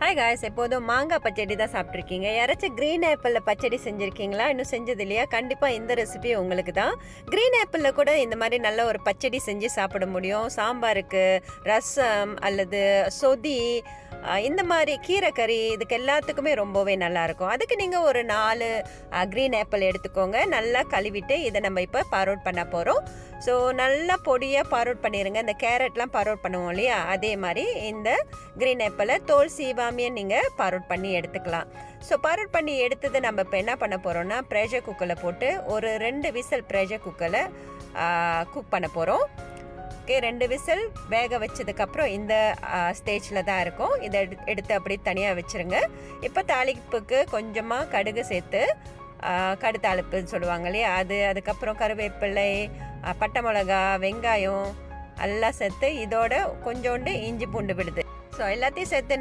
Hi guys, எப்போதும் மாங்காய் பச்சடி தான் சாப்பிட்ருக்கீங்க. யாராச்சும் க்ரீன் ஆப்பிளில் பச்சடி செஞ்சுருக்கீங்களா? இன்னும் செஞ்சது இல்லையா? கண்டிப்பாக இந்த ரெசிபி உங்களுக்கு தான். க்ரீன் ஆப்பிளில் கூட இந்த மாதிரி நல்ல ஒரு பச்சடி செஞ்சு சாப்பிட முடியும். சாம்பாருக்கு, ரசம் அல்லது சொதி, இந்த மாதிரி கீரை கறி, இதுக்கு எல்லாத்துக்குமே ரொம்பவே நல்லாயிருக்கும். அதுக்கு நீங்கள் ஒரு 4 க்ரீன் ஆப்பிள் எடுத்துக்கோங்க. நல்லா கழுவிட்டு இதை நம்ம இப்போ பாரோட் பண்ண போகிறோம். ஸோ நல்லா பொடியாக பாரோட் பண்ணிடுங்க. இந்த கேரட்லாம் பாரோட் பண்ணுவோம் இல்லையா, அதே மாதிரி இந்த க்ரீன் ஆப்பிளை தோல் சீவாமையே நீங்கள் பாரோட் பண்ணி எடுத்துக்கலாம். ஸோ பாரோட் பண்ணி எடுத்தது நம்ம இப்போ என்ன பண்ண போகிறோம்னா, ப்ரெஷர் குக்கரில் போட்டு ஒரு 2 விசில் ப்ரெஷர் குக்கரில் குக் பண்ண போகிறோம். ஓகே, 2 விசில் வேக வச்சதுக்கப்புறம் இந்த ஸ்டேஜில் தான் இருக்கும். இதை எடுத்து அப்படி தனியாக வச்சுருங்க. இப்போ தாளிப்புக்கு கொஞ்சமாக கடுகு சேர்த்து, கடுத்தாளிப்புன்னு சொல்லுவாங்க இல்லையா, அதுக்கப்புறம் கருவேப்பிலை, பட்டை மிளகா, வெங்காயம் எல்லாம் சேர்த்து இதோட கொஞ்சோண்டு இஞ்சி பூண்டு விழுது. ஸோ எல்லாத்தையும் சேர்த்து